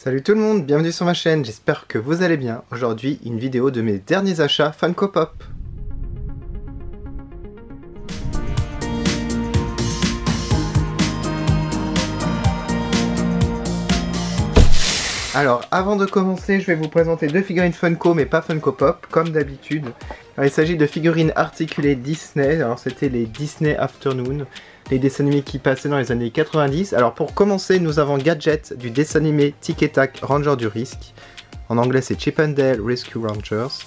Salut tout le monde, bienvenue sur ma chaîne, j'espère que vous allez bien. Aujourd'hui, une vidéo de mes derniers achats Funko Pop. Alors, avant de commencer, je vais vous présenter deux figurines Funko, mais pas Funko Pop, comme d'habitude. Il s'agit de figurines articulées Disney, alors c'était les Disney Afternoon, les dessins animés qui passaient dans les années 90. Alors pour commencer, nous avons Gadget du dessin animé Tic et Tac Ranger du Risque. En anglais c'est Chip and Dale Rescue Rangers.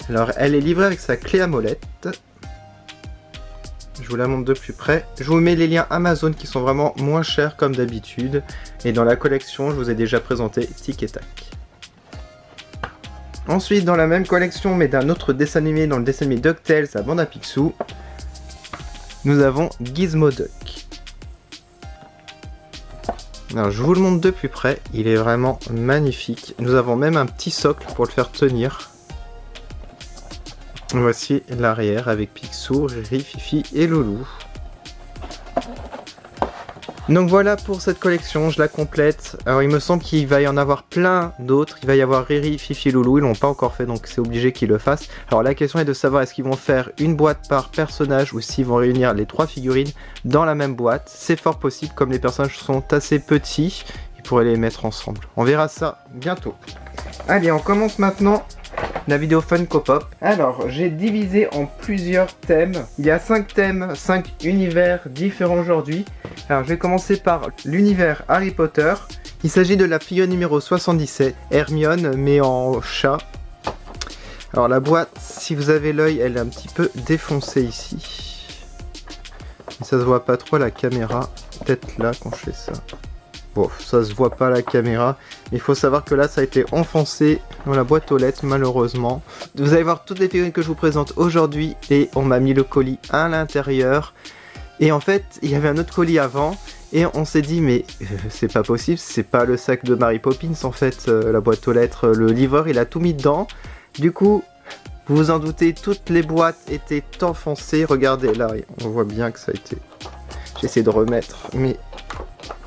Alors elle est livrée avec sa clé à molette. Je vous la montre de plus près. Je vous mets les liens Amazon qui sont vraiment moins chers comme d'habitude. Et dans la collection, je vous ai déjà présenté Tic et Tac. Ensuite, dans la même collection, mais d'un autre dessin animé, dans le dessin animé DuckTales à Bande à Picsou, nous avons Gizmo Duck. Alors, je vous le montre de plus près, il est vraiment magnifique. Nous avons même un petit socle pour le faire tenir. Voici l'arrière avec Picsou, Riri, Fifi et Loulou. Donc voilà pour cette collection, je la complète. Alors il me semble qu'il va y en avoir plein d'autres. Il va y avoir Riri, Fifi, Loulou, ils l'ont pas encore fait donc c'est obligé qu'ils le fassent. Alors la question est de savoir est-ce qu'ils vont faire une boîte par personnage ou s'ils vont réunir les trois figurines dans la même boîte. C'est fort possible, comme les personnages sont assez petits, ils pourraient les mettre ensemble. On verra ça bientôt. Allez, on commence maintenant la vidéo Funko Pop. Alors, j'ai divisé en plusieurs thèmes. Il y a 5 thèmes, 5 univers différents aujourd'hui. Alors, je vais commencer par l'univers Harry Potter. Il s'agit de la figurine numéro 77, Hermione, mais en chat. Alors, la boîte, si vous avez l'œil, elle est un petit peu défoncée ici. Et ça se voit pas trop à la caméra. Peut-être là quand je fais ça. Bon, ça se voit pas à la caméra. Il faut savoir que là, ça a été enfoncé dans la boîte aux lettres, malheureusement. Vous allez voir toutes les figurines que je vous présente aujourd'hui. Et on m'a mis le colis à l'intérieur. Et en fait, il y avait un autre colis avant. Et on s'est dit, mais c'est pas possible. C'est pas le sac de Mary Poppins, en fait, la boîte aux lettres. Le livreur, il a tout mis dedans. Du coup, vous vous en doutez, toutes les boîtes étaient enfoncées. Regardez, là, on voit bien que ça a été... J'essaie de remettre, mais...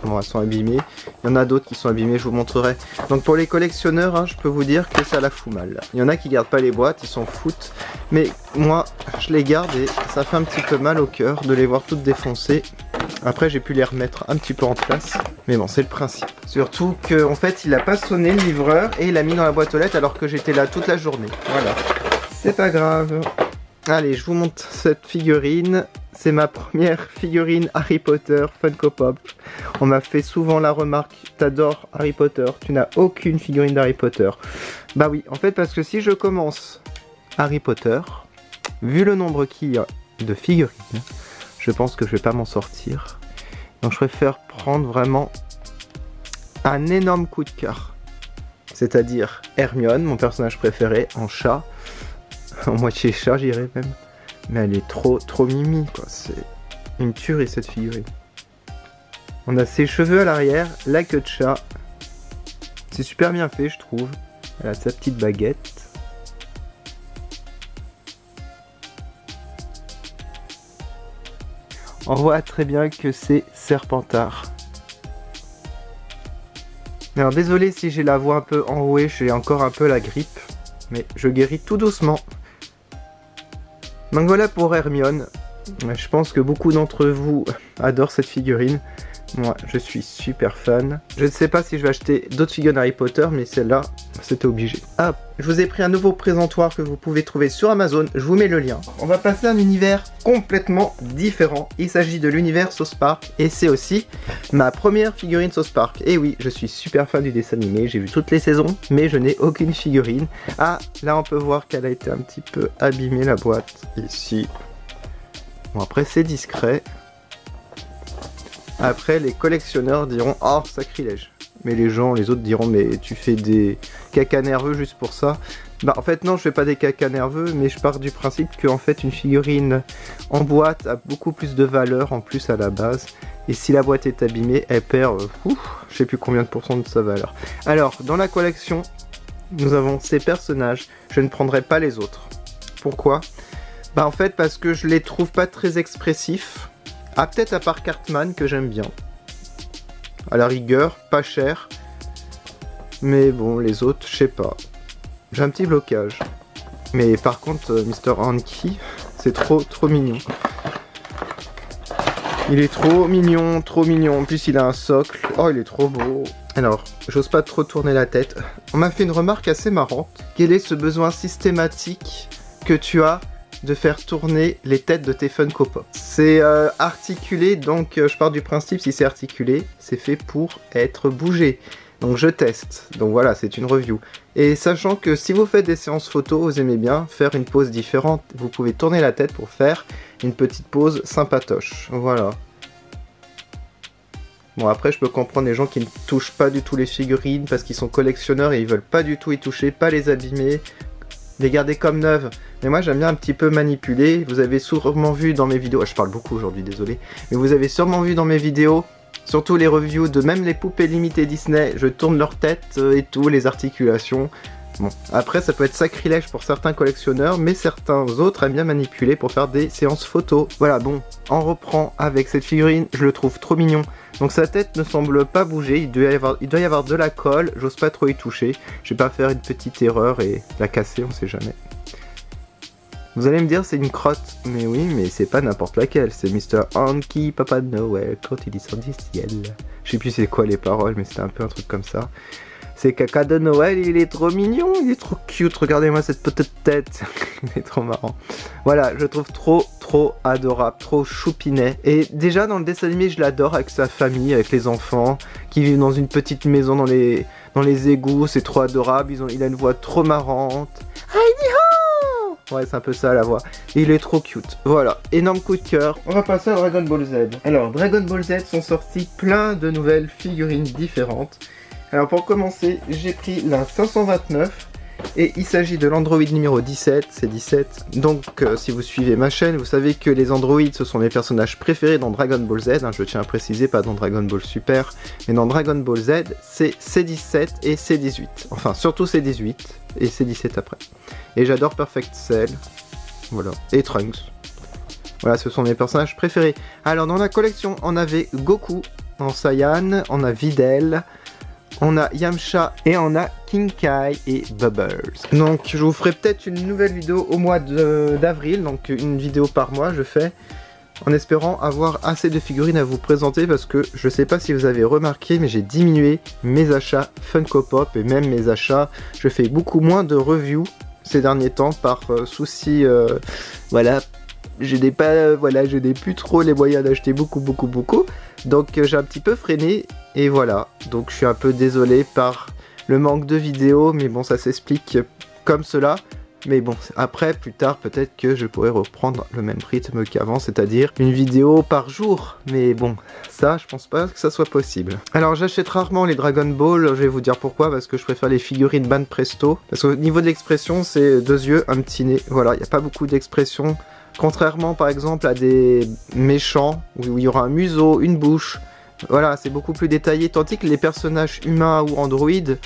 Bon, elles sont abîmées. Il y en a d'autres qui sont abîmées, je vous montrerai. Donc pour les collectionneurs, hein, je peux vous dire que ça la fout mal. Il y en a qui gardent pas les boîtes, ils s'en foutent. Mais moi, je les garde et ça fait un petit peu mal au cœur de les voir toutes défoncées. Après, j'ai pu les remettre un petit peu en place. Mais bon, c'est le principe. Surtout qu'en fait, il a pas sonné le livreur et il l'a mis dans la boîte aux lettres alors que j'étais là toute la journée. Voilà. C'est pas grave. Allez, je vous montre cette figurine. C'est ma première figurine Harry Potter Funko Pop. On m'a fait souvent la remarque, t'adores Harry Potter, tu n'as aucune figurine d'Harry Potter. Bah oui, en fait parce que si je commence Harry Potter, vu le nombre qu'il y a de figurines, je pense que je vais pas m'en sortir. Donc je préfère prendre vraiment un énorme coup de cœur. C'est-à-dire Hermione, mon personnage préféré, en chat. En moitié chat, j'irais même. Mais elle est trop mimi, quoi. C'est une tuerie, cette figurine. On a ses cheveux à l'arrière, la queue de chat. C'est super bien fait, je trouve. Elle a sa petite baguette. On voit très bien que c'est Serpentard. Alors désolé si j'ai la voix un peu enrouée, j'ai encore un peu la grippe. Mais je guéris tout doucement. Donc voilà pour Hermione. Je pense que beaucoup d'entre vous adorent cette figurine. Moi, je suis super fan. Je ne sais pas si je vais acheter d'autres figurines Harry Potter, mais celle-là, c'était obligé. Ah, je vous ai pris un nouveau présentoir que vous pouvez trouver sur Amazon. Je vous mets le lien. On va passer à un univers complètement différent. Il s'agit de l'univers South Park. Et c'est aussi ma première figurine South Park. Et oui, je suis super fan du dessin animé. J'ai vu toutes les saisons, mais je n'ai aucune figurine. Ah, là, on peut voir qu'elle a été un petit peu abîmée, la boîte. Ici. Bon, après, c'est discret. Après, les collectionneurs diront « Oh, sacrilège !» Mais les autres diront « Mais tu fais des caca nerveux juste pour ça ?» Bah en fait non, je fais pas des caca nerveux, mais je pars du principe qu'en fait une figurine en boîte a beaucoup plus de valeur en plus à la base. Et si la boîte est abîmée, elle perd, je sais plus combien de pourcents de sa valeur. Alors, dans la collection, nous avons ces personnages. Je ne prendrai pas les autres. Pourquoi ? Bah en fait parce que je les trouve pas très expressifs. Ah, peut-être à part Cartman que j'aime bien. À la rigueur, pas cher. Mais bon, les autres, je sais pas. J'ai un petit blocage. Mais par contre, Mr. Hanky, c'est trop mignon. Il est trop mignon, trop mignon. En plus, il a un socle. Oh, il est trop beau. Alors, j'ose pas trop tourner la tête. On m'a fait une remarque assez marrante. Quel est ce besoin systématique que tu as de faire tourner les têtes de tes Funko Pop? C'est articulé, donc je pars du principe, si c'est articulé, c'est fait pour être bougé. Donc je teste. Donc voilà, c'est une review. Et sachant que si vous faites des séances photo, vous aimez bien faire une pose différente, vous pouvez tourner la tête pour faire une petite pose sympatoche. Voilà. Bon, après je peux comprendre les gens qui ne touchent pas du tout les figurines parce qu'ils sont collectionneurs et ils veulent pas du tout y toucher, pas les abîmer, les garder comme neuves. Mais moi j'aime bien un petit peu manipuler. Vous avez sûrement vu dans mes vidéos, je parle beaucoup aujourd'hui, désolé, mais vous avez sûrement vu dans mes vidéos, surtout les reviews de même les poupées limitées Disney, je tourne leur tête et tout, les articulations. Bon, après ça peut être sacrilège pour certains collectionneurs, mais certains autres aiment bien manipuler pour faire des séances photos. Voilà, bon, on reprend avec cette figurine, je le trouve trop mignon. Donc sa tête ne semble pas bouger, il doit y avoir de la colle, j'ose pas trop y toucher. Je vais pas faire une petite erreur et la casser, on sait jamais. Vous allez me dire c'est une crotte, mais oui, mais c'est pas n'importe laquelle, c'est Mr. Hanky Papa Noël quand il descend du ciel. Je sais plus c'est quoi les paroles, mais c'était un peu un truc comme ça. C'est caca de Noël, il est trop mignon, il est trop cute, regardez-moi cette petite tête, il est trop marrant. Voilà, je le trouve trop adorable, trop choupinet. Et déjà dans le dessin animé, je l'adore avec sa famille, avec les enfants, qui vivent dans une petite maison dans les égouts, c'est trop adorable, il a une voix trop marrante. Ouais, c'est un peu ça la voix. Et il est trop cute. Voilà, énorme coup de cœur. On va passer à Dragon Ball Z. Alors, Dragon Ball Z sont sortis plein de nouvelles figurines différentes. Alors pour commencer, j'ai pris la 529 et il s'agit de l'android numéro 17, c'est 17. Donc si vous suivez ma chaîne, vous savez que les androïdes ce sont mes personnages préférés dans Dragon Ball Z, hein, je tiens à préciser, pas dans Dragon Ball Super, mais dans Dragon Ball Z, c'est C17 et C18. Enfin surtout C18 et C17 après. Et j'adore Perfect Cell, voilà, et Trunks. Voilà, ce sont mes personnages préférés. Alors dans la collection, on avait Goku en Saiyan, on a Videl, on a Yamcha et on a King Kai et Bubbles. Donc je vous ferai peut-être une nouvelle vidéo au mois d'avril, donc une vidéo par mois je fais, en espérant avoir assez de figurines à vous présenter parce que je sais pas si vous avez remarqué mais j'ai diminué mes achats Funko Pop et même mes achats, je fais beaucoup moins de reviews ces derniers temps par souci, voilà. Je n'ai plus trop les moyens d'acheter beaucoup. Donc j'ai un petit peu freiné et voilà. Donc je suis un peu désolé par le manque de vidéos, mais bon ça s'explique comme cela. Mais bon, après, plus tard, peut-être que je pourrais reprendre le même rythme qu'avant, c'est-à-dire une vidéo par jour. Mais bon, ça, je pense pas que ça soit possible. Alors, j'achète rarement les Dragon Ball, je vais vous dire pourquoi, parce que je préfère les figurines Ban Presto. Parce qu'au niveau de l'expression, c'est 2 yeux, un petit nez. Voilà, il n'y a pas beaucoup d'expression. Contrairement, par exemple, à des méchants, où il y aura un museau, une bouche. Voilà, c'est beaucoup plus détaillé, tandis que les personnages humains ou androïdes,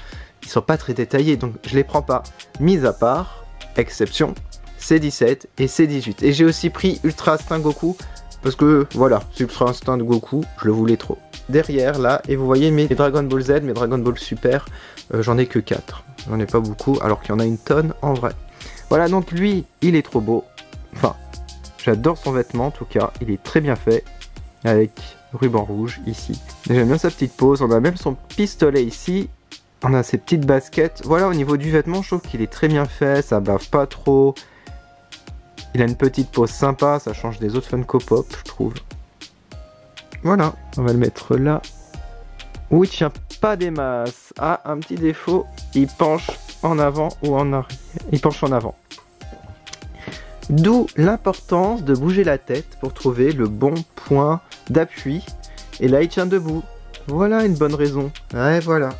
ils sont pas très détaillés, donc je les prends pas. Mis à part... exception, C17 et C18. Et j'ai aussi pris Ultra Instinct Goku, parce que voilà, Ultra Instinct de Goku, je le voulais trop. Derrière, là, et vous voyez mes Dragon Ball Z, mes Dragon Ball Super, j'en ai que 4. J'en ai pas beaucoup, alors qu'il y en a une tonne en vrai. Voilà, donc lui, il est trop beau. Enfin, j'adore son vêtement, en tout cas, il est très bien fait, avec ruban rouge, ici. J'aime bien sa petite pose, on a même son pistolet ici. On a ses petites baskets. Voilà, au niveau du vêtement, je trouve qu'il est très bien fait. Ça bave pas trop. Il a une petite pose sympa. Ça change des autres Funko Pop, je trouve. Voilà, on va le mettre là. Où il tient pas des masses. Ah, un petit défaut. Il penche en avant ou en arrière. Il penche en avant. D'où l'importance de bouger la tête pour trouver le bon point d'appui. Et là, il tient debout. Voilà une bonne raison. Ouais, voilà.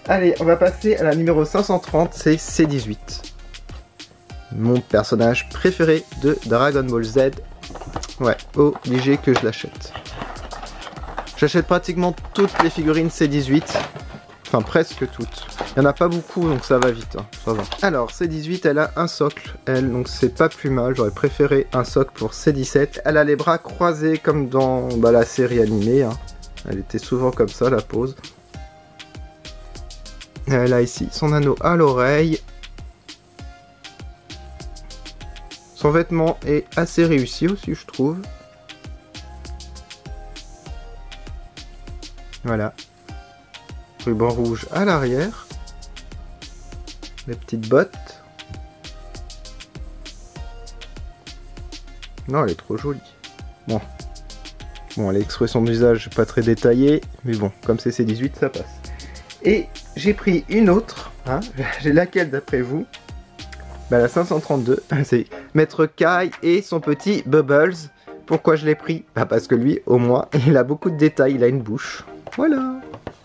Allez, on va passer à la numéro 530, c'est C18. Mon personnage préféré de Dragon Ball Z. Ouais, obligé que je l'achète. J'achète pratiquement toutes les figurines C18. Enfin, presque toutes. Il n'y en a pas beaucoup, donc ça va vite, hein, ça va. Alors, C18, elle a un socle, elle, donc c'est pas plus mal. J'aurais préféré un socle pour C17. Elle a les bras croisés comme dans la série animée. Hein. Elle était souvent comme ça, la pose. Elle a ici son anneau à l'oreille. Son vêtement est assez réussi aussi, je trouve. Voilà. Ruban rouge à l'arrière. Les petites bottes. Non, elle est trop jolie. Bon. Bon, l'expression d'usage pas très détaillée, mais bon, comme c'est C18, ça passe. Et j'ai pris une autre. Hein. J'ai laquelle d'après vous? Bah, la 532, c'est Maître Kai et son petit Bubbles. Pourquoi je l'ai pris? Bah parce que lui, au moins, il a beaucoup de détails, il a une bouche. Voilà.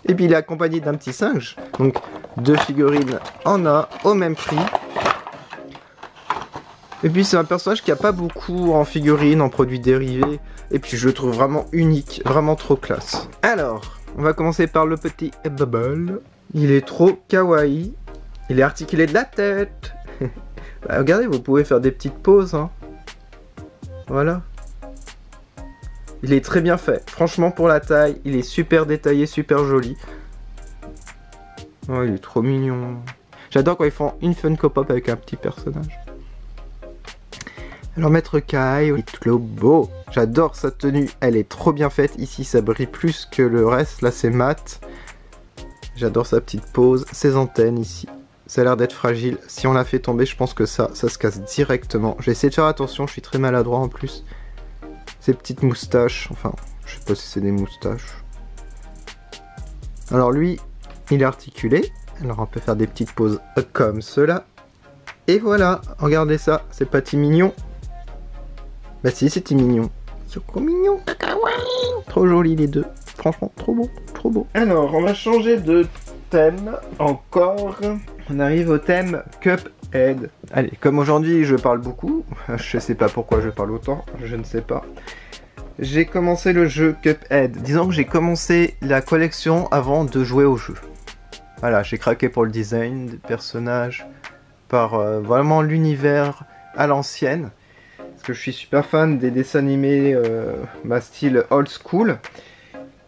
Et puis il est accompagné d'un petit singe. Donc 2 figurines en un, au même prix. Et puis c'est un personnage qui a pas beaucoup en figurines, en produits dérivés. Et puis je le trouve vraiment unique, vraiment trop classe. Alors, on va commencer par le petit Bubble. Il est trop kawaii. Il est articulé de la tête. Bah, regardez, vous pouvez faire des petites pauses. Hein. Voilà. Il est très bien fait. Franchement, pour la taille, il est super détaillé, super joli. Oh, il est trop mignon. J'adore quand ils font une Funko Pop avec un petit personnage. Alors, Maître Kai, il est trop beau. J'adore sa tenue, elle est trop bien faite. Ici, ça brille plus que le reste. Là, c'est mat. J'adore sa petite pose. Ses antennes ici. Ça a l'air d'être fragile. Si on la fait tomber, je pense que ça se casse directement. J'ai essayé de faire attention, je suis très maladroit en plus. Ces petites moustaches, enfin, je sais pas si c'est des moustaches. Alors lui, il est articulé. Alors on peut faire des petites poses comme cela. Et voilà, regardez ça, c'est pas petit mignon. Bah si, c'est mignon. C'est trop mignon. Trop joli les deux. Franchement, trop beau, trop beau. Alors, on va changer de thème encore. On arrive au thème Cuphead. Allez, comme aujourd'hui je parle beaucoup, je sais pas pourquoi je parle autant, je ne sais pas. J'ai commencé le jeu Cuphead. Disons que j'ai commencé la collection avant de jouer au jeu. Voilà, j'ai craqué pour le design des personnages, par vraiment l'univers à l'ancienne. Parce que je suis super fan des dessins animés style old school.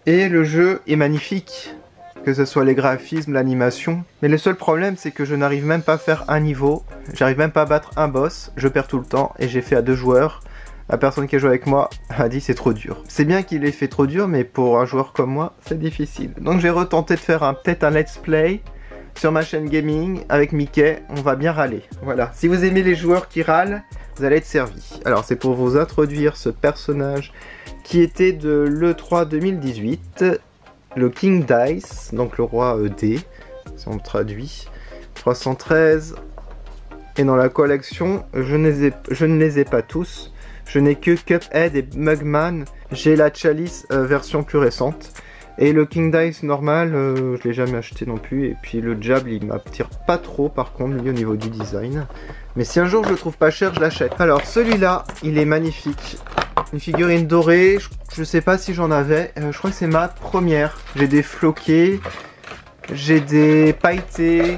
Et le jeu est magnifique. Que ce soit les graphismes, l'animation. Mais le seul problème, c'est que je n'arrive même pas à faire un niveau. J'arrive même pas à battre un boss. Je perds tout le temps. Et j'ai fait à 2 joueurs. La personne qui a joué avec moi a dit c'est trop dur. C'est bien qu'il ait fait trop dur, mais pour un joueur comme moi, c'est difficile. Donc j'ai retenté de faire peut-être un let's play sur ma chaîne gaming avec Mickey. On va bien râler. Voilà. Si vous aimez les joueurs qui râlent, vous allez être servi. Alors c'est pour vous introduire ce personnage qui était de l'E3 2018. Le King Dice, donc le roi D, si on le traduit, 313. Et dans la collection, je ne les ai pas tous. Je n'ai que Cuphead et Mugman. J'ai la Chalice version plus récente. Et le King Dice normal, je l'ai jamais acheté non plus. Et puis le Jab, il m'attire pas trop par contre, lui au niveau du design. Mais si un jour je le trouve pas cher, je l'achète. Alors celui-là, il est magnifique. Une figurine dorée, je sais pas si j'en avais, je crois que c'est ma première. J'ai des floqués, j'ai des pailletés,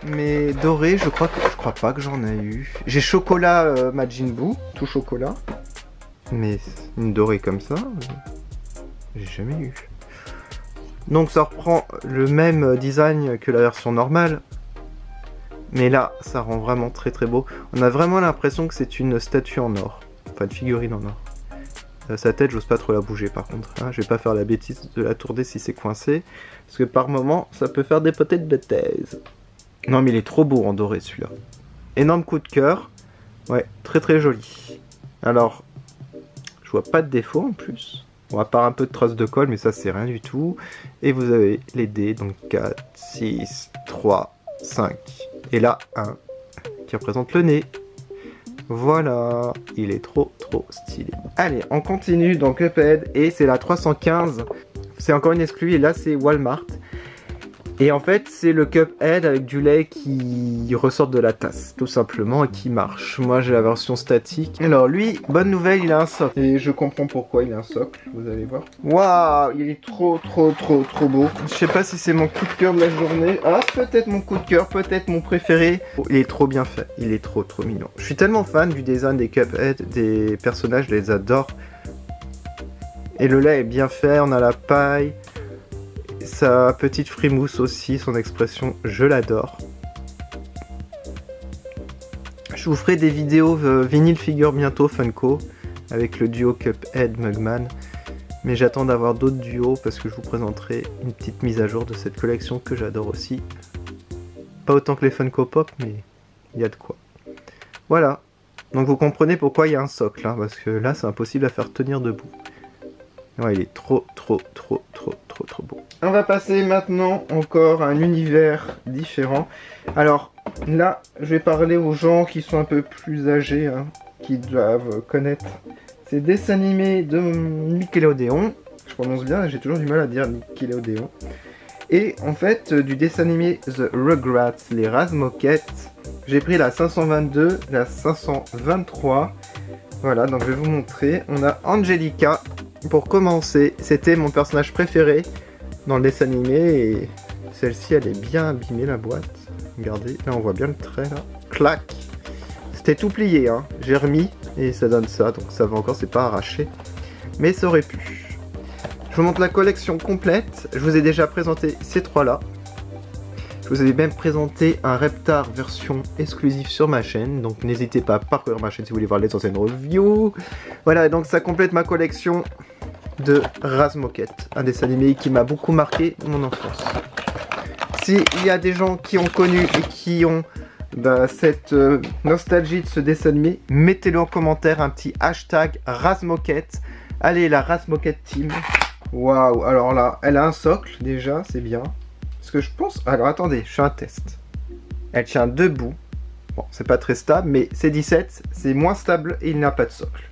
mais dorés, je crois pas que j'en ai eu. J'ai chocolat Majin Buu, tout chocolat, mais une dorée comme ça, j'ai jamais eu. Donc ça reprend le même design que la version normale, mais là, ça rend vraiment très très beau. On a vraiment l'impression que c'est une statue en or. Enfin, une figurine en or. Sa tête, j'ose pas trop la bouger par contre. Hein. Je vais pas faire la bêtise de la tourner si c'est coincé. Parce que par moment, ça peut faire des potets de bêtises. Non, mais il est trop beau en doré celui-là. Énorme coup de cœur. Ouais, très très joli. Alors, je vois pas de défaut en plus. Bon, à part un peu de traces de colle, mais ça c'est rien du tout. Et vous avez les dés, donc 4, 6, 3, 5. Et là, 1 qui représente le nez. Voilà, il est trop stylé. Allez, on continue dans Cuphead et c'est la 315. C'est encore une exclue et là c'est Walmart. Et en fait c'est le Cuphead avec du lait qui ressort de la tasse, tout simplement, et qui marche. Moi j'ai la version statique. Alors lui, bonne nouvelle, il a un socle. Et je comprends pourquoi il a un socle, vous allez voir. Waouh, il est trop beau. Je sais pas si c'est mon coup de cœur de la journée. Ah, peut-être mon coup de cœur, peut-être mon préféré. Oh, il est trop bien fait, il est trop mignon. Je suis tellement fan du design des Cuphead, des personnages, je les adore. Et le lait est bien fait, on a la paille. sa petite frimousse aussi, son expression, je l'adore. Je vous ferai des vidéos vinyle figure bientôt Funko avec le duo Cuphead Mugman. Mais j'attends d'avoir d'autres duos parce que je vous présenterai une petite mise à jour de cette collection que j'adore aussi. Pas autant que les Funko Pop, mais il y a de quoi. Voilà. Donc vous comprenez pourquoi il y a un socle, hein, parce que là c'est impossible à faire tenir debout. Ouais, il est trop beau. On va passer maintenant encore à un univers différent. Alors là, je vais parler aux gens qui sont un peu plus âgés, hein, qui doivent connaître ces dessins animés de Nickelodeon. Je prononce bien, j'ai toujours du mal à dire Nickelodeon. Et en fait, du dessin animé The Rugrats, les Razmokettes, j'ai pris la 522, la 523. Voilà, donc je vais vous montrer. On a Angelica. Pour commencer, c'était mon personnage préféré dans le dessin animé. Et celle-ci, elle est bien abîmée, la boîte. Regardez, là on voit bien le trait, là. Clac. C'était tout plié, hein. J'ai remis et ça donne ça. Donc ça va encore, c'est pas arraché. Mais ça aurait pu. Je vous montre la collection complète. Je vous ai déjà présenté ces trois-là. Je vous ai même présenté un Reptar version exclusive sur ma chaîne. Donc n'hésitez pas à parcourir ma chaîne si vous voulez voir les anciennes reviews. Voilà, donc ça complète ma collection de Razmokettes. Un dessin animé qui m'a beaucoup marqué mon enfance. S'il y a des gens qui ont connu et qui ont cette nostalgie de ce dessin animé, mettez-le en commentaire, un petit hashtag Razmokettes. Allez, la Razmokettes Team. Waouh, alors là, elle a un socle déjà, c'est bien. Parce que je pense... Alors attendez, je fais un test. Elle tient debout. Bon, c'est pas très stable, mais c'est 17, c'est moins stable et il n'a pas de socle.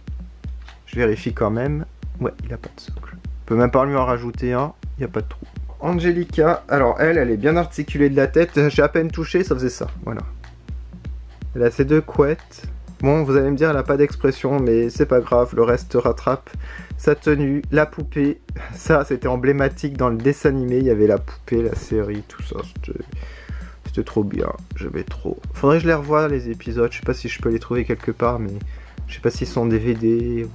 Je vérifie quand même. Ouais, il n'a pas de socle. On peut même pas lui en rajouter un, il n'y a pas de trou. Angelica, alors elle est bien articulée de la tête. J'ai à peine touché, ça faisait ça, voilà. Elle a ses deux couettes. Bon, vous allez me dire, elle n'a pas d'expression, mais c'est pas grave, le reste rattrape. Sa tenue, la poupée, ça c'était emblématique dans le dessin animé, il y avait la poupée, la série, tout ça, c'était trop bien, j'aimais trop. Faudrait que je les revoie les épisodes, je sais pas si je peux les trouver quelque part, mais je sais pas s'ils sont en DVD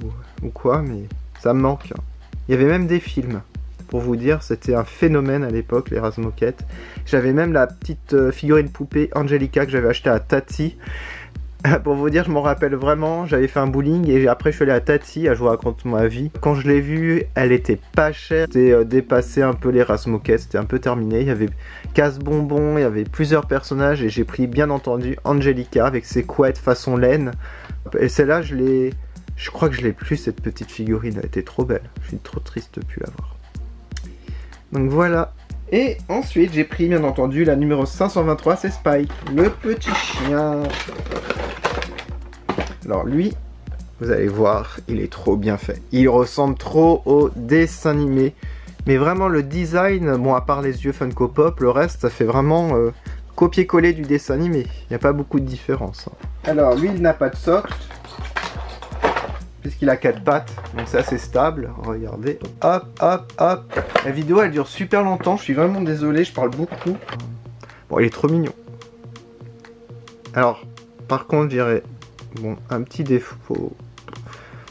ou quoi, mais ça me manque. Hein. Il y avait même des films, pour vous dire, c'était un phénomène à l'époque, les Razmokettes. J'avais même la petite figurine poupée Angelica que j'avais achetée à Tati. Pour vous dire, je m'en rappelle vraiment, j'avais fait un bowling et après je suis allé à Tati, je vous raconte ma vie. Quand je l'ai vue, elle était pas chère, c'était dépassé un peu les Razmokettes, c'était un peu terminé. Il y avait Casse-Bonbon, il y avait plusieurs personnages et j'ai pris bien entendu Angelica avec ses couettes façon laine. Et celle-là, je crois que je l'ai plus cette petite figurine, elle était trop belle. Je suis trop triste de plus l'avoir. Donc voilà. Et ensuite, j'ai pris bien entendu la numéro 523, c'est Spike, le petit chien. Alors lui, vous allez voir, il est trop bien fait. Il ressemble trop au dessin animé. Mais vraiment le design, bon à part les yeux Funko Pop, le reste ça fait vraiment copier-coller du dessin animé. Il n'y a pas beaucoup de différence. Hein. Alors lui, il n'a pas de socle. Puisqu'il a 4 pattes, donc c'est assez stable. Regardez, hop, hop, hop. La vidéo elle dure super longtemps, je suis vraiment désolé, je parle beaucoup. Bon, il est trop mignon. Alors, par contre, je dirais, bon, un petit défaut.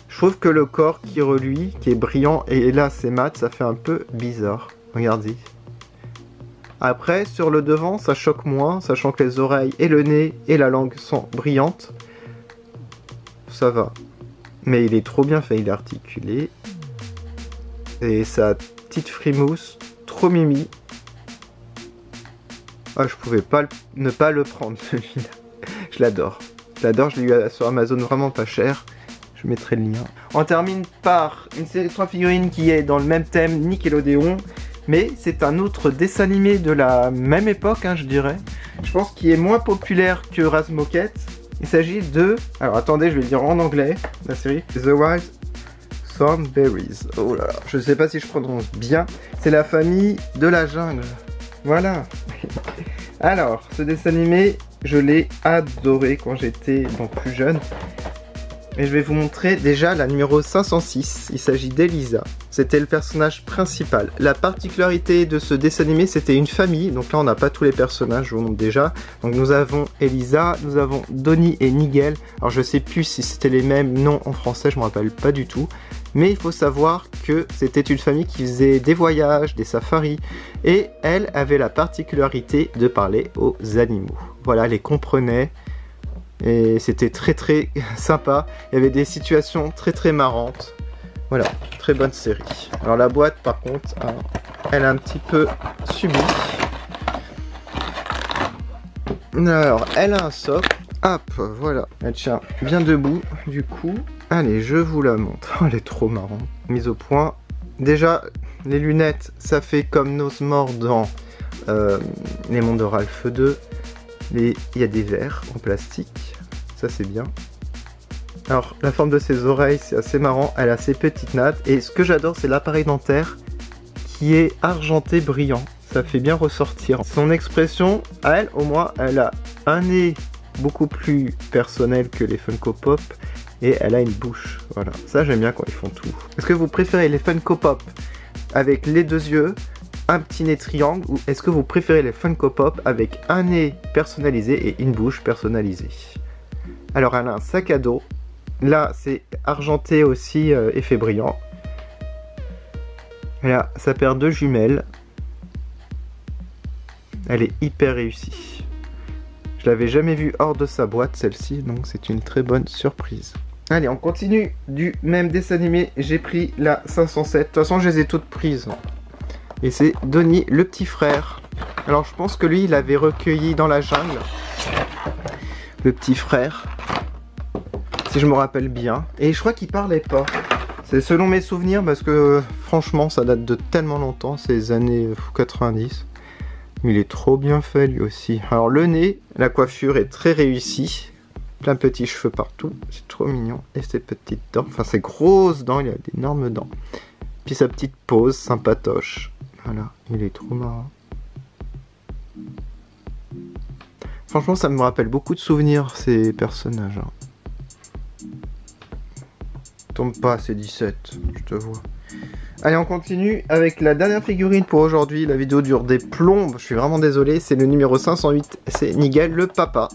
Je trouve que le corps qui reluit, qui est brillant, et là c'est mat, ça fait un peu bizarre. Regardez. Après, sur le devant, ça choque moins, sachant que les oreilles et le nez et la langue sont brillantes. Ça va. Mais il est trop bien fait, il est articulé. Et sa petite frimousse, trop mimi. Ah, je pouvais pas ne pas le prendre celui-là. Je l'adore. Je l'adore, je l'ai eu sur Amazon vraiment pas cher. Je mettrai le lien. On termine par une série de 3 figurines qui est dans le même thème Nickelodeon. Mais c'est un autre dessin animé de la même époque, hein, je dirais. Je pense qu'il est moins populaire que Razmokettes. Il s'agit de... Alors attendez, je vais le dire en anglais, la série. The Wild Thornberrys. Oh là là, je sais pas si je prononce bien. C'est la famille de la jungle. Voilà. Alors, ce dessin animé, je l'ai adoré quand j'étais donc plus jeune. Et je vais vous montrer déjà la numéro 506, il s'agit d'Elisa. C'était le personnage principal. La particularité de ce dessin animé, c'était une famille, donc là on n'a pas tous les personnages, je vous montre déjà. Donc nous avons Elisa, nous avons Donnie et Nigel. Alors je sais plus si c'était les mêmes noms en français, je me rappelle pas du tout. Mais il faut savoir que c'était une famille qui faisait des voyages, des safaris, et elle avait la particularité de parler aux animaux. Voilà, elle les comprenait. Et c'était très très sympa, il y avait des situations très très marrantes. Voilà, très bonne série. Alors la boîte par contre, elle a un petit peu subi. Alors elle a un socle, hop, voilà, elle tient bien debout du coup. Allez, je vous la montre, oh, elle est trop marrante. Mise au point, déjà les lunettes, ça fait comme Nosmore dans Les Mondes de Ralph 2. Il y a des verres en plastique, ça c'est bien. Alors la forme de ses oreilles c'est assez marrant, elle a ses petites nattes. Et ce que j'adore c'est l'appareil dentaire qui est argenté brillant, ça fait bien ressortir. Son expression, à elle au moins, elle a un nez beaucoup plus personnel que les Funko Pop. Et elle a une bouche, voilà. Ça j'aime bien quand ils font tout. Est-ce que vous préférez les Funko Pop avec les deux yeux, un petit nez triangle, ou est-ce que vous préférez les Funko Pop avec un nez personnalisé et une bouche personnalisée? Alors elle a un sac à dos, là c'est argenté aussi, effet brillant. Elle a sa paire de jumelles, elle est hyper réussie. Je l'avais jamais vue hors de sa boîte celle-ci, donc c'est une très bonne surprise. Allez, on continue du même dessin animé, j'ai pris la 507, de toute façon je les ai toutes prises. Et c'est Donnie, le petit frère. Alors je pense que lui, il l'avait recueilli dans la jungle. Le petit frère. Si je me rappelle bien. Et je crois qu'il parlait pas. C'est selon mes souvenirs parce que franchement, ça date de tellement longtemps, c'est les années 90. Mais il est trop bien fait lui aussi. Alors le nez, la coiffure est très réussie. Plein de petits cheveux partout. C'est trop mignon. Et ses petites dents. Enfin ses grosses dents, il a d'énormes dents. Puis sa petite pose sympatoche. Voilà, il est trop marrant. Franchement, ça me rappelle beaucoup de souvenirs, ces personnages. Tombe pas, c'est 17, je te vois. Allez, on continue avec la dernière figurine pour aujourd'hui. La vidéo dure des plombes, je suis vraiment désolé. C'est le numéro 508, c'est Nigel, le papa.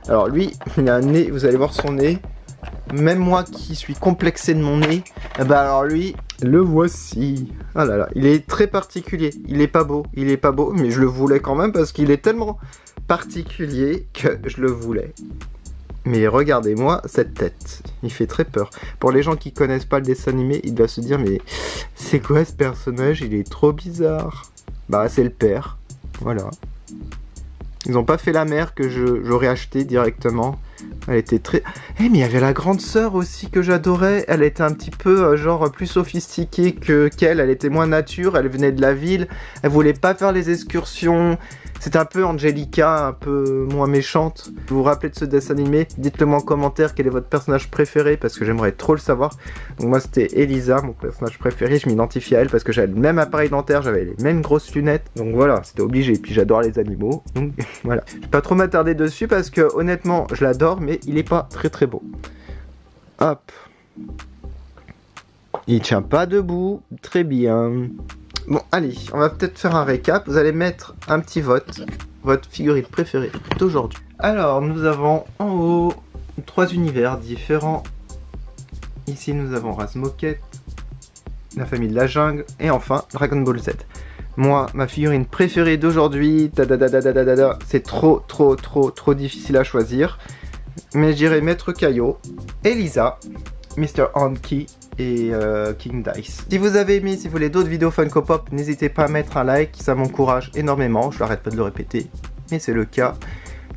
Alors lui, il a un nez, vous allez voir son nez. Même moi qui suis complexé de mon nez, bah alors lui, le voici. Ah là là, il est très particulier. Il est pas beau, mais je le voulais quand même parce qu'il est tellement particulier que je le voulais. Mais regardez-moi cette tête, il fait très peur. Pour les gens qui connaissent pas le dessin animé, ils doivent se dire mais c'est quoi ce personnage? Il est trop bizarre. Bah c'est le père, voilà. Ils ont pas fait la mère que j'aurais acheté directement. Elle était très... Eh mais il y avait la grande sœur aussi que j'adorais. Elle était un petit peu genre plus sophistiquée qu'elle. Elle était moins nature, elle venait de la ville. Elle voulait pas faire les excursions. C'était un peu Angelica, un peu moins méchante. Vous vous rappelez de ce dessin animé? Dites-le moi en commentaire quel est votre personnage préféré parce que j'aimerais trop le savoir. Donc moi c'était Elisa, mon personnage préféré. Je m'identifie à elle parce que j'avais le même appareil dentaire, j'avais les mêmes grosses lunettes. Donc voilà, c'était obligé. Puis j'adore les animaux. Donc voilà. Je vais pas trop m'attarder dessus parce que honnêtement je l'adore mais il est pas très très beau. Hop. Il tient pas debout. Très bien. Bon, allez, on va peut-être faire un récap. Vous allez mettre un petit vote. Votre figurine préférée d'aujourd'hui. Alors, nous avons en haut 3 univers différents. Ici, nous avons Razmoket, la famille de la jungle, et enfin, Dragon Ball Z. Moi, ma figurine préférée d'aujourd'hui, c'est trop difficile à choisir. Mais je dirais Maître Kaio, Elisa, Mr. Anki et King Dice. Si vous avez aimé, si vous voulez d'autres vidéos Funko Pop, n'hésitez pas à mettre un like, ça m'encourage énormément, je n'arrête pas de le répéter, mais c'est le cas.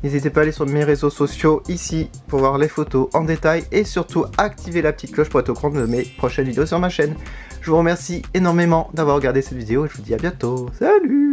N'hésitez pas à aller sur mes réseaux sociaux ici pour voir les photos en détail et surtout activer la petite cloche pour être au courant de mes prochaines vidéos sur ma chaîne. Je vous remercie énormément d'avoir regardé cette vidéo et je vous dis à bientôt. Salut!